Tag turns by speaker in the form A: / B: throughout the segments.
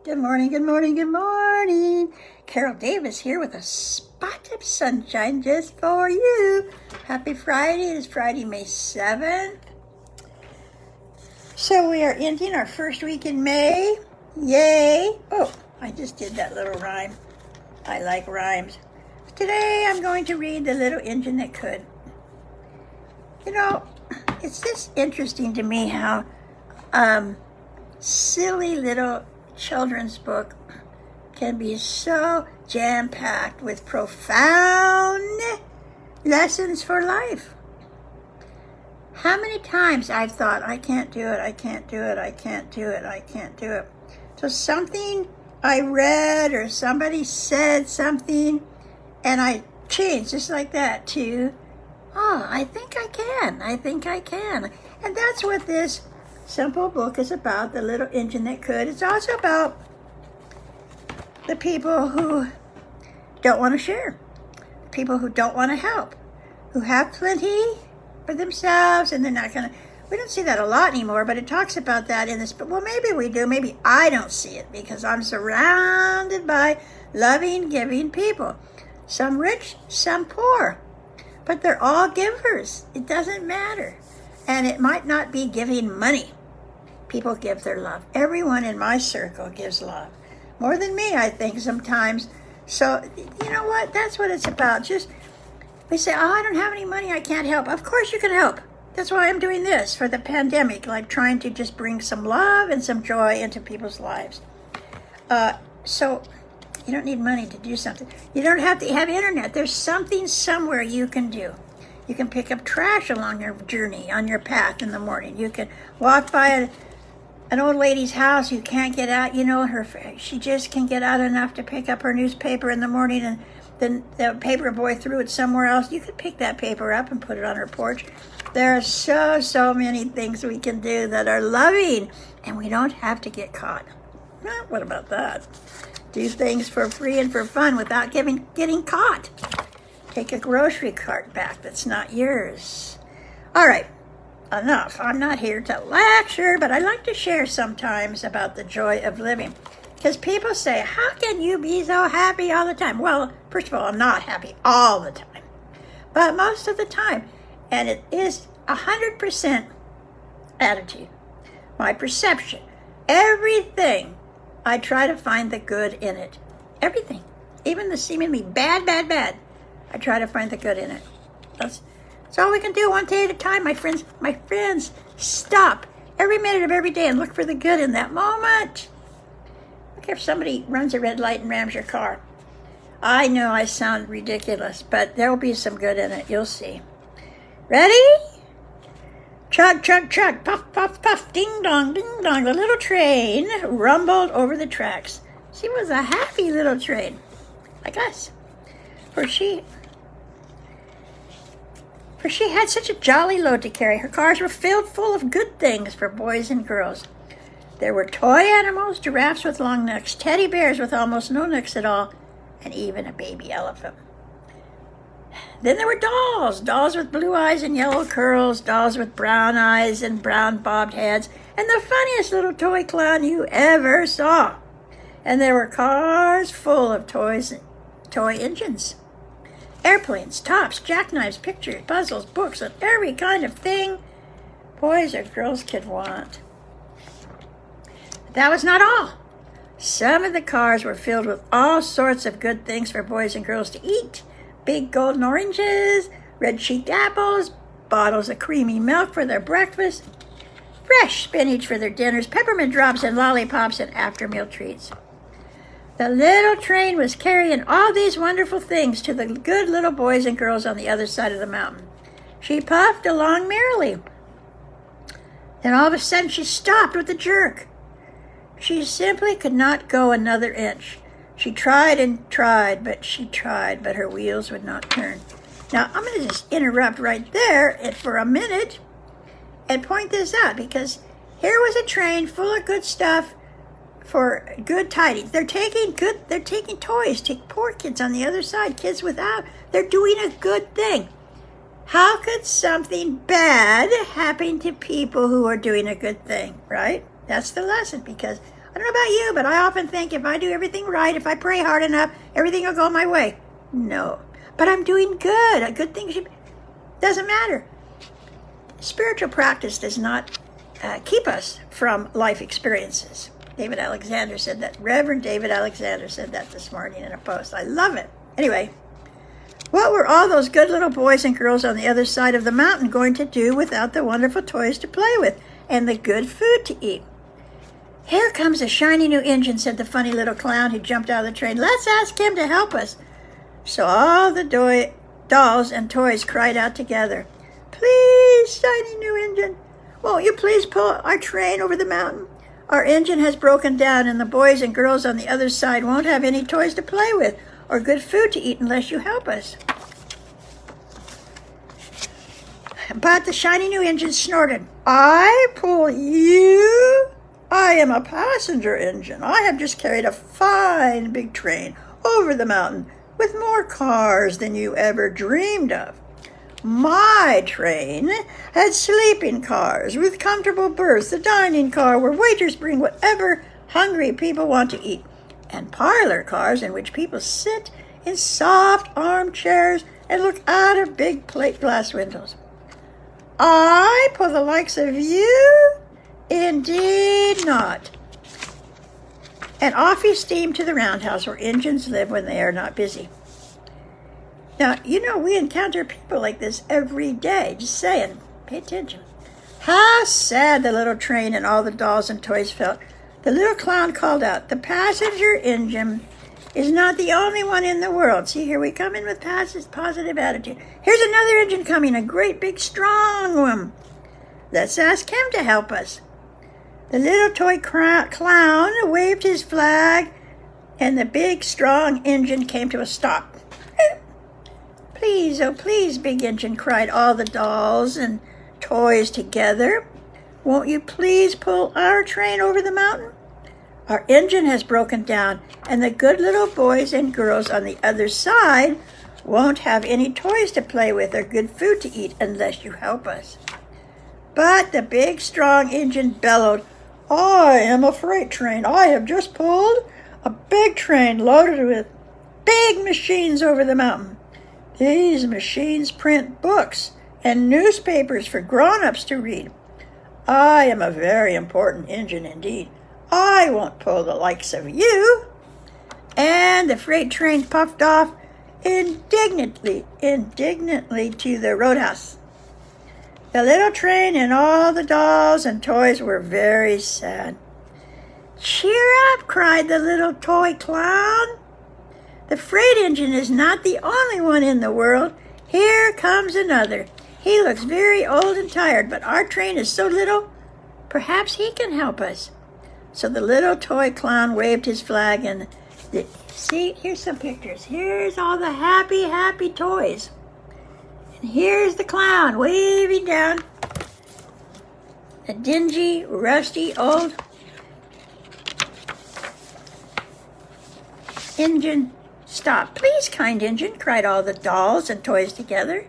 A: Good morning, good morning, good morning. Carol Davis here with a spot of sunshine just for you. Happy Friday. It is Friday, May 7th. So we are ending our first week in May. Yay. Oh, I just did that little rhyme. I like rhymes. Today I'm going to read The Little Engine That Could. You know, it's just interesting to me how silly little children's book can be so jam-packed with profound lessons for life. How many times I've thought, I can't do it, I can't do it, I can't do it, I can't do it. So something I read or somebody said something and I changed just like that to, I think I can, I think I can. And that's what this simple book is about, The Little Engine That Could. It's also about the people who don't want to share, people who don't want to help, who have plenty for themselves and they're not going to. We don't see that a lot anymore, but it talks about that in this book. Well, maybe we do. Maybe I don't see it because I'm surrounded by loving, giving people. Some rich, some poor, but they're all givers. It doesn't matter. And it might not be giving money. People give their love. Everyone in my circle gives love. More than me, I think, sometimes. So, you know what? That's what it's about. Just, we say, I don't have any money, I can't help. Of course you can help. That's why I'm doing this for the pandemic, like trying to just bring some love and some joy into people's lives. So, you don't need money to do something. You don't have to have internet. There's something somewhere you can do. You can pick up trash along your journey, on your path in the morning. You can walk by an old lady's house who can't get out. You know, she just can get out enough to pick up her newspaper in the morning, and then the paper boy threw it somewhere else. You could pick that paper up and put it on her porch. There are so many things we can do that are loving, and we don't have to get caught. Well, what about that? Do things for free and for fun without getting caught. Take a grocery cart back that's not yours. All right, enough. I'm not here to lecture, but I like to share sometimes about the joy of living. Because people say, how can you be so happy all the time? Well, first of all, I'm not happy all the time, but most of the time. And it is 100% attitude, my perception. Everything, I try to find the good in it. Everything, even the seemingly bad. I try to find the good in it. That's all we can do, one day at a time, my friends. My friends, stop every minute of every day and look for the good in that moment. I don't care if somebody runs a red light and rams your car. I know I sound ridiculous, but there will be some good in it. You'll see. Ready? Chug, chug, chug, puff, puff, puff, ding dong, ding dong. The little train rumbled over the tracks. She was a happy little train, like us. For she had such a jolly load to carry. Her cars were filled full of good things for boys and girls. There were toy animals, giraffes with long necks, teddy bears with almost no necks at all, and even a baby elephant. Then there were dolls with blue eyes and yellow curls, dolls with brown eyes and brown bobbed heads, and the funniest little toy clown you ever saw. And there were cars full of toy engines. Airplanes, tops, jackknives, pictures, puzzles, books, and every kind of thing boys or girls could want. But that was not all. Some of the cars were filled with all sorts of good things for boys and girls to eat. Big golden oranges, red-cheeked apples, bottles of creamy milk for their breakfast, fresh spinach for their dinners, peppermint drops and lollipops and after-meal treats. The little train was carrying all these wonderful things to the good little boys and girls on the other side of the mountain. She puffed along merrily. Then all of a sudden she stopped with a jerk. She simply could not go another inch. She tried and tried, but her wheels would not turn. Now, I'm going to just interrupt right there for a minute and point this out, because here was a train full of good stuff for good tidings. They're taking toys to poor kids on the other side, kids without. They're doing a good thing. How could something bad happen to people who are doing a good thing, right? That's the lesson, because I don't know about you, but I often think if I do everything right, if I pray hard enough, everything will go my way. No, but I'm doing good. A good thing doesn't matter. Spiritual practice does not keep us from life experiences. David Alexander said that. Reverend David Alexander said that this morning in a post. I love it. Anyway, what were all those good little boys and girls on the other side of the mountain going to do without the wonderful toys to play with and the good food to eat? Here comes a shiny new engine, said the funny little clown who jumped out of the train. Let's ask him to help us. So all the dolls and toys cried out together, please, shiny new engine, won't you please pull our train over the mountain? Our engine has broken down and the boys and girls on the other side won't have any toys to play with or good food to eat unless you help us. But the shiny new engine snorted, I pull you? I am a passenger engine. I have just carried a fine big train over the mountain with more cars than you ever dreamed of. My train had sleeping cars with comfortable berths, a dining car where waiters bring whatever hungry people want to eat, and parlor cars in which people sit in soft armchairs and look out of big plate glass windows. I pull the likes of you? Indeed not. And off he steamed to the roundhouse where engines live when they are not busy. Now, you know, we encounter people like this every day. Just saying, pay attention. How sad the little train and all the dolls and toys felt. The little clown called out, the passenger engine is not the only one in the world. See, here we come in with positive attitude. Here's another engine coming, a great big strong one. Let's ask him to help us. The little toy clown waved his flag, and the big strong engine came to a stop. Please, oh please, big engine, cried all the dolls and toys together. Won't you please pull our train over the mountain? Our engine has broken down, and the good little boys and girls on the other side won't have any toys to play with or good food to eat unless you help us. But the big, strong engine bellowed, I am a freight train. I have just pulled a big train loaded with big machines over the mountain. These machines print books and newspapers for grown-ups to read. I am a very important engine indeed. I won't pull the likes of you. And the freight train puffed off indignantly to the roadhouse. The little train and all the dolls and toys were very sad. Cheer up, cried the little toy clown. The freight engine is not the only one in the world. Here comes another. He looks very old and tired, but our train is so little, perhaps he can help us. So the little toy clown waved his flag and see, here's some pictures. Here's all the happy, happy toys. And here's the clown waving down a dingy, rusty, old engine. Stop, please, kind engine, cried all the dolls and toys together.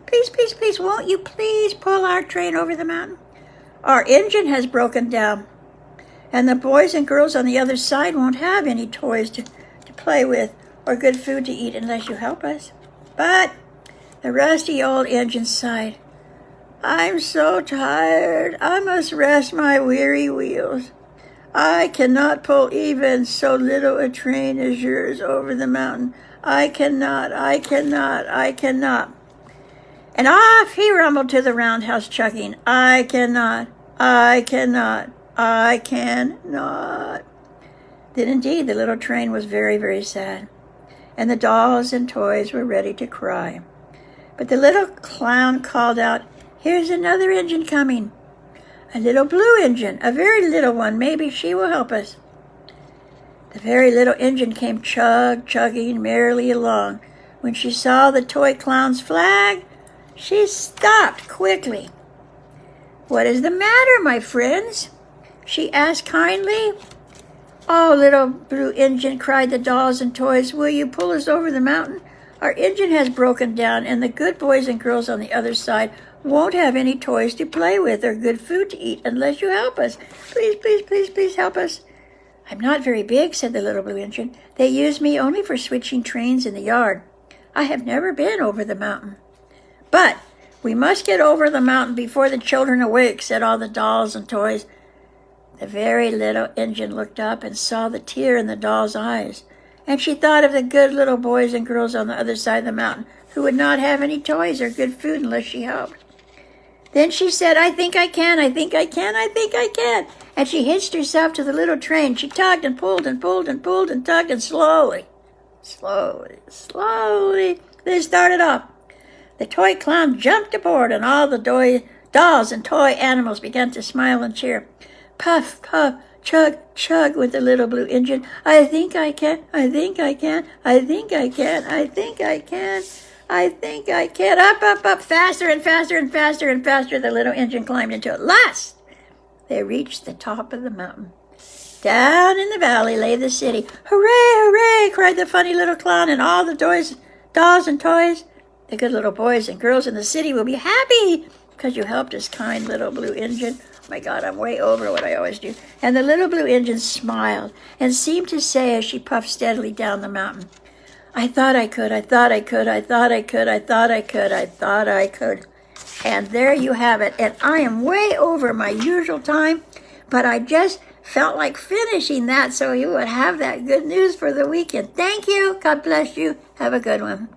A: Please, please, please, won't you please pull our train over the mountain? Our engine has broken down, and the boys and girls on the other side won't have any toys to play with or good food to eat unless you help us. But the rusty old engine sighed. I'm so tired. I must rest my weary wheels. I cannot pull even so little a train as yours over the mountain. I cannot. And off he rumbled to the roundhouse, chuckling, I cannot. Then indeed the little train was very, very sad, and the dolls and toys were ready to cry. But the little clown called out, here's another engine coming. A little blue engine, a very little one. Maybe she will help us. The very little engine came chugging merrily along. When she saw the toy clown's flag, she stopped quickly. What is the matter, my friends? She asked kindly. Oh, little blue engine, cried the dolls and toys, will you pull us over the mountain? Our engine has broken down, and the good boys and girls on the other side won't have any toys to play with or good food to eat unless you help us. Please, please, please, please help us. I'm not very big, said the little blue engine. They use me only for switching trains in the yard. I have never been over the mountain. But we must get over the mountain before the children awake, said all the dolls and toys. The very little engine looked up and saw the tear in the doll's eyes, and she thought of the good little boys and girls on the other side of the mountain who would not have any toys or good food unless she helped. Then she said, I think I can, I think I can, I think I can. And she hitched herself to the little train. She tugged and pulled and pulled and pulled and tugged, and slowly, they started off. The toy clown jumped aboard, and all the dolls and toy animals began to smile and cheer. Puff, puff, chug, chug went the little blue engine. I think I can, I think I can, I think I can, I think I can, I think I can. Up, up, up, faster and faster and faster and faster the little engine climbed until at last they reached the top of the mountain. Down in the valley lay the city. Hooray, hooray, cried the funny little clown, and all the dolls and toys. The good little boys and girls in the city will be happy because you helped us, kind little blue engine. Oh my God, I'm way over what I always do. And the little blue engine smiled and seemed to say as she puffed steadily down the mountain, I thought I could, I thought I could, I thought I could, I thought I could, I thought I could. And there you have it. And I am way over my usual time, but I just felt like finishing that so you would have that good news for the weekend. Thank you. God bless you. Have a good one.